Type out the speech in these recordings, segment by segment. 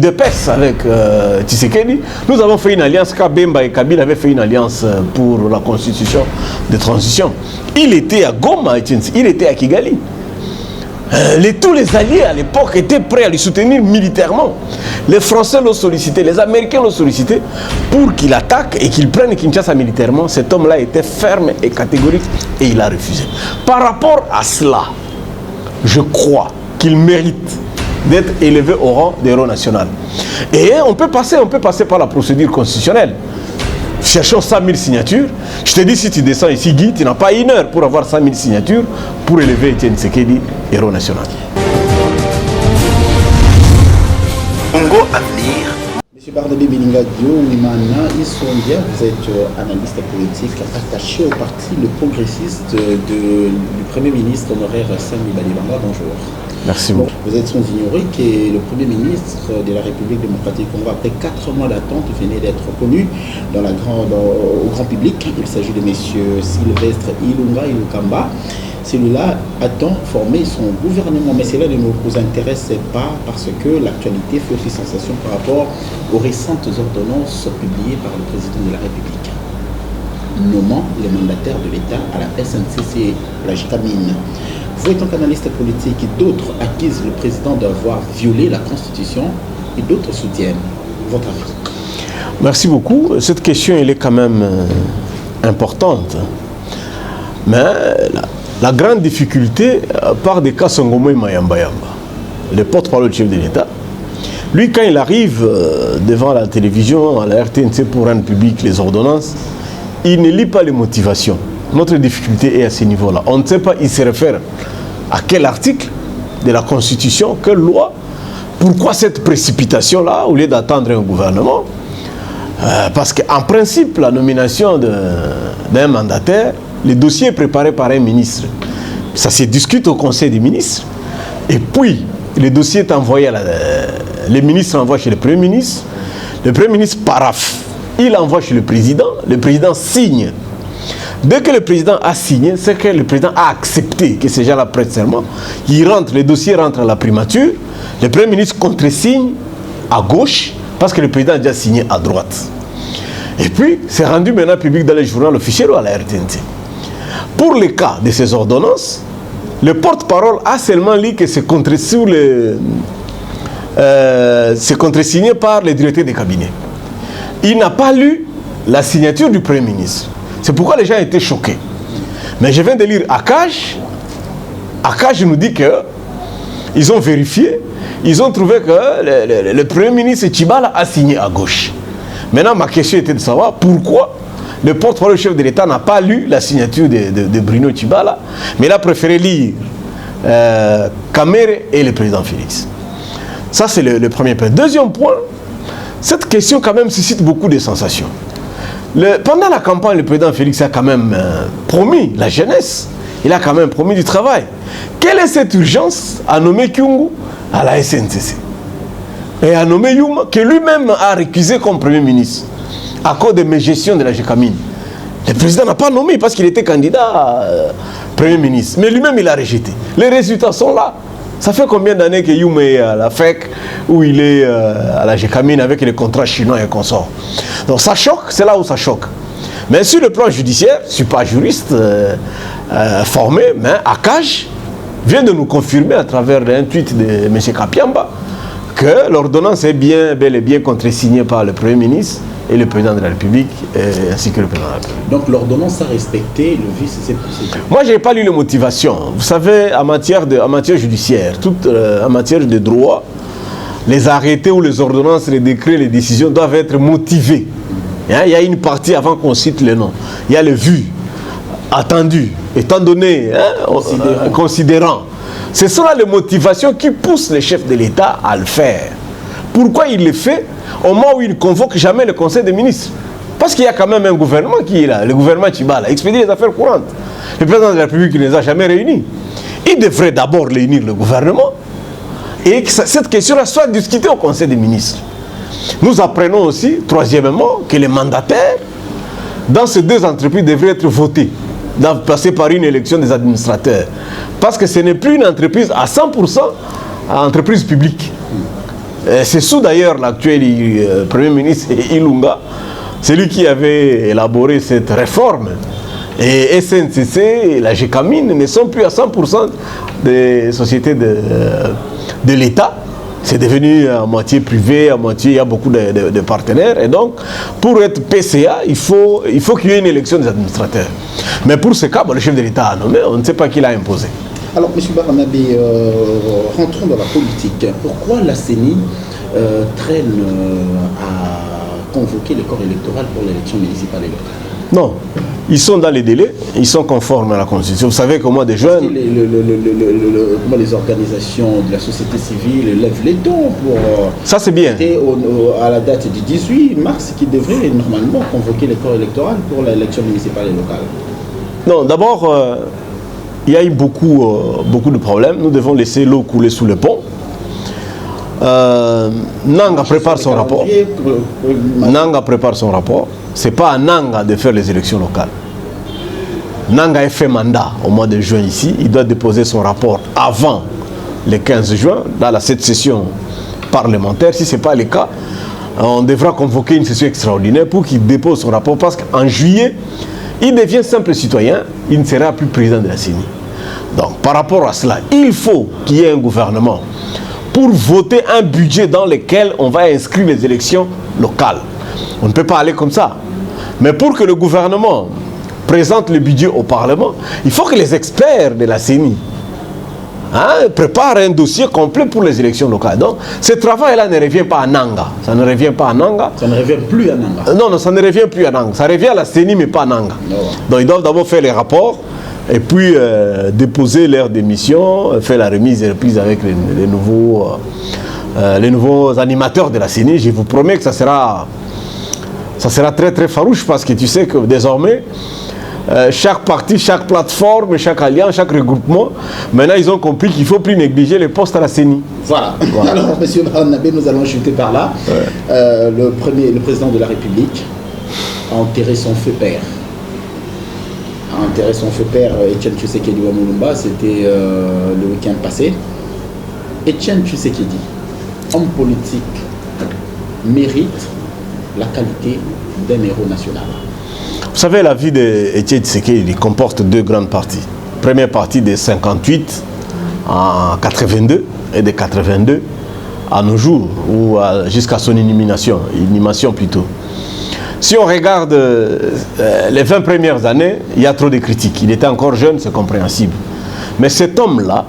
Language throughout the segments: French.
de PES avec Tshisekedi, nous avons fait une alliance. Kabemba et Kabila avaient fait une alliance pour la constitution de transition. Il était à Goma, il était à Kigali. Tous les alliés à l'époque étaient prêts à le soutenir militairement. Les Français l'ont sollicité, les Américains l'ont sollicité pour qu'il attaque et qu'il prenne Kinshasa militairement. Cet homme-là était ferme et catégorique et il a refusé. Par rapport à cela, je crois qu'il mérite d'être élevé au rang d'héros national. Et on peut passer par la procédure constitutionnelle. Cherchons 100 000 signatures. Je te dis, si tu descends ici, Guy, tu n'as pas une heure pour avoir 100 000 signatures pour élever Etienne Tshisekedi héros national. Congo Avenir. Monsieur Barnabé Belinga Dio-Wimana, vous êtes analyste politique attaché au parti Le Progressiste du Premier ministre honoraire Sami Badibanga. Bonjour. Merci beaucoup. Vous êtes sans ignorer que le Premier ministre de la République démocratique Congo, après 4 mois d'attente, venait d'être reconnu au grand public. Il s'agit de M. Sylvestre Ilunga Ilukamba. Celui-là attend former son gouvernement, mais cela ne nous intéresse pas parce que l'actualité fait aussi sensation par rapport aux récentes ordonnances publiées par le président de la République, nommant les mandataires de l'État à la SNCC, la JICAMINE. Vous, étant qu'analyste politique, d'autres accusent le président d'avoir violé la Constitution et d'autres soutiennent. Votre avis? Merci beaucoup. Cette question, elle est quand même importante. Mais la grande difficulté part des cas Songomo et Mayamba Yamba, le porte-parole du chef de l'État. Lui, quand il arrive devant la télévision, à la RTNC pour rendre public les ordonnances, il ne lit pas les motivations. Notre difficulté est à ce niveau-là. On ne sait pas, il se réfère à quel article de la Constitution, quelle loi, pourquoi cette précipitation-là, au lieu d'attendre un gouvernement. Parce qu'en principe, la nomination d'un mandataire, le dossier est préparé par un ministre. Ça se discute au Conseil des ministres. Et puis, le dossier est envoyé le ministre envoie chez le Premier ministre. Le Premier ministre paraphe. Il envoie chez le président signe. Dès que le président a signé, c'est que le président a accepté que ces gens-là prêtent serment. Le dossier rentre à la primature, le Premier ministre contresigne à gauche, parce que le président a déjà signé à droite. Et puis, c'est rendu maintenant public dans les journaux officiels ou à la RTNC. Pour le cas de ces ordonnances, le porte-parole a seulement lu que c'est contresigné par les directeurs des cabinets. Il n'a pas lu la signature du Premier ministre. C'est pourquoi les gens étaient choqués. Mais je viens de lire Akash. Akash nous dit qu'ils ont vérifié, ils ont trouvé que le Premier ministre Tshibala a signé à gauche. Maintenant, ma question était de savoir pourquoi le porte-parole du chef de l'État n'a pas lu la signature de Bruno Tshibala, mais il a préféré lire Kamere et le président Félix. Ça, c'est le premier point. Deuxième point, cette question quand même suscite beaucoup de sensations. Pendant la campagne, le président Félix a quand même promis la jeunesse. Il a quand même promis du travail. Quelle est cette urgence à nommer Kyungu à la SNCC? Et à nommer Yuma, que lui-même a récusé comme Premier ministre, à cause de mes gestions de la JICAMINE. Le président n'a pas nommé parce qu'il était candidat Premier ministre. Mais lui-même, il a rejeté. Les résultats sont là. Ça fait combien d'années que Yuma est à la FEC, où il est à la JICAMINE avec les contrats chinois et consorts. Donc ça choque, c'est là où ça choque. Mais sur le plan judiciaire, je ne suis pas juriste formé, mais Akash vient de nous confirmer à travers un tweet de M. Kapiamba que l'ordonnance est bel et bien contresignée par le Premier ministre et le président de la République, ainsi que le président de la République. Donc l'ordonnance a respecté le vice de ces procédures. Moi, je n'ai pas lu les motivations. Vous savez, en matière judiciaire, en matière de droit, les arrêtés ou les ordonnances, les décrets, les décisions doivent être motivés. Il y a une partie avant qu'on cite le nom. Il y a le vu, attendu, étant donné, considérant. Ce sont là les motivations qui poussent les chefs de l'État à le faire. Pourquoi il le fait au moment où il ne convoque jamais le Conseil des ministres? Parce qu'il y a quand même un gouvernement qui est là, le gouvernement Tshibala, expédie les affaires courantes. Le président de la République ne les a jamais réunis. Il devrait d'abord réunir le gouvernement et que cette question-là soit discutée au Conseil des ministres. Nous apprenons aussi, troisièmement, que les mandataires dans ces deux entreprises devraient être votés, passer par une élection des administrateurs. Parce que ce n'est plus une entreprise à 100% entreprise publique. C'est sous d'ailleurs l'actuel Premier ministre Ilunga, c'est lui qui avait élaboré cette réforme. Et SNCC et la GECAMINE ne sont plus à 100% des sociétés de l'État. C'est devenu à moitié privé, à moitié, il y a beaucoup de partenaires. Et donc, pour être PCA, il faut qu'il y ait une élection des administrateurs. Mais pour ce cas, le chef de l'État a nommé, on ne sait pas qui l'a imposé. Alors, M. Barnabé, rentrons dans la politique. Pourquoi la CENI traîne à convoquer le corps électoral pour l'élection municipale et locale? Non, ils sont dans les délais, ils sont conformes à la Constitution. Vous savez qu'au mois de juin... Comment les organisations de la société civile lèvent les tons pour... Ça c'est bien. À la date du 18 mars, qui devrait normalement convoquer le corps électoral pour l'élection municipale et locale. Non, d'abord, il y a eu beaucoup de problèmes. Nous devons laisser l'eau couler sous le pont. Nanga prépare son rapport. Nanga prépare son rapport. Ce n'est pas à Nanga de faire les élections locales. Nanga a fait mandat au mois de juin ici. Il doit déposer son rapport avant le 15 juin, dans cette session parlementaire. Si ce n'est pas le cas, on devra convoquer une session extraordinaire pour qu'il dépose son rapport. Parce qu'en juillet, il devient simple citoyen, il ne sera plus président de la CENI. Donc, par rapport à cela, il faut qu'il y ait un gouvernement pour voter un budget dans lequel on va inscrire les élections locales. On ne peut pas aller comme ça. Mais pour que le gouvernement présente le budget au Parlement, il faut que les experts de la CENI préparent un dossier complet pour les élections locales. Donc, ce travail-là ne revient pas à Nanga. Ça ne revient pas à Nanga. Ça ne revient plus à Nanga. Non, ça ne revient plus à Nanga. Ça revient à la CENI, mais pas à Nanga. Non. Donc, ils doivent d'abord faire les rapports et puis déposer leur démission, faire la remise et reprise avec les nouveaux animateurs de la CENI. Je vous promets que ça sera très très farouche parce que tu sais que désormais, chaque parti, chaque plateforme, chaque alliance, chaque regroupement, maintenant ils ont compris qu'il ne faut plus négliger les postes à la CENI. Voilà. Alors, M. Barnabé, nous allons chuter par là. Ouais. Le président de la République a enterré son feu père. Etienne Tshisekedi Wamulumba, c'était le week-end passé. Etienne Tshisekedi, homme politique, mérite la qualité d'un héros national. Vous savez, la vie d'Etienne Tshisekedi comporte deux grandes parties. Première partie de 58 en 82 et de 82 à nos jours, ou jusqu'à son inhumation plutôt. Si on regarde les 20 premières années, il y a trop de critiques. Il était encore jeune, c'est compréhensible. Mais cet homme-là,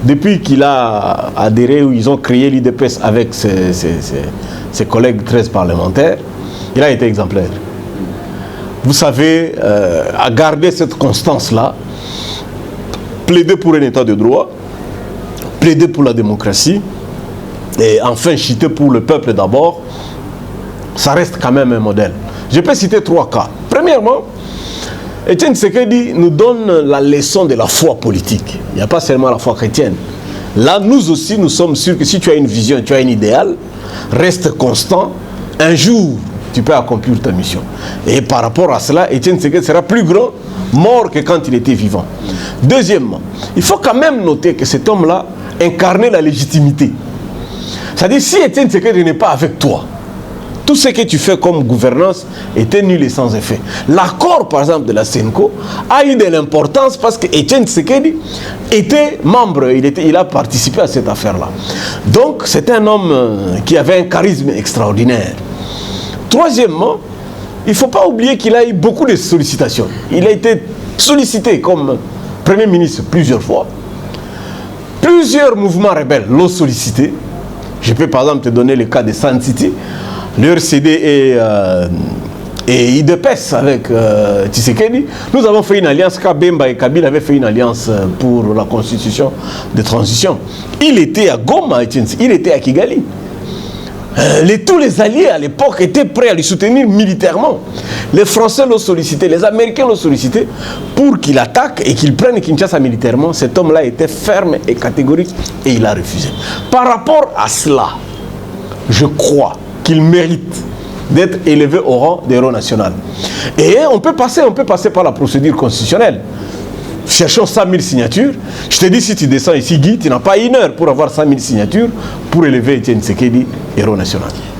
depuis qu'il a adhéré ou ils ont créé l'IDPS avec ses collègues 13 parlementaires, il a été exemplaire. Vous savez, à garder cette constance-là, plaider pour un état de droit, plaider pour la démocratie, et enfin chiter pour le peuple d'abord, ça reste quand même un modèle. Je peux citer 3 cas. Premièrement, Etienne Tshisekedi nous donne la leçon de la foi politique. Il n'y a pas seulement la foi chrétienne. Là, nous aussi, nous sommes sûrs que si tu as une vision, tu as un idéal, reste constant, un jour, tu peux accomplir ta mission. Et par rapport à cela, Etienne Tshisekedi sera plus grand, mort que quand il était vivant. Deuxièmement, il faut quand même noter que cet homme-là incarnait la légitimité. C'est-à-dire, si Etienne Tshisekedi n'est pas avec toi, tout ce que tu fais comme gouvernance était nul et sans effet. L'accord, par exemple, de la CENCO a eu de l'importance parce que Etienne Tshisekedi était membre, il a participé à cette affaire-là. Donc, c'est un homme qui avait un charisme extraordinaire. Troisièmement, il ne faut pas oublier qu'il a eu beaucoup de sollicitations. Il a été sollicité comme Premier ministre plusieurs fois. Plusieurs mouvements rebelles l'ont sollicité. Je peux par exemple te donner le cas de Sun City. Le RCD et IDPS avec Tshisekedi. Nous avons fait une alliance, Kabemba et Kabila avaient fait une alliance pour la constitution de transition. Il était à Goma, il était à Kigali. Tous les alliés à l'époque étaient prêts à lui soutenir militairement. Les Français l'ont sollicité, les Américains l'ont sollicité pour qu'il attaque et qu'il prenne Kinshasa militairement. Cet homme-là était ferme et catégorique et il a refusé. Par rapport à cela, je crois qu'il mérite d'être élevé au rang d'héros national. Et on peut passer par la procédure constitutionnelle. cherchons 100 000 signatures. Je te dis, si tu descends ici, Guy, tu n'as pas 1 heure pour avoir 100 000 signatures pour élever Étienne Tshisekedi héros national.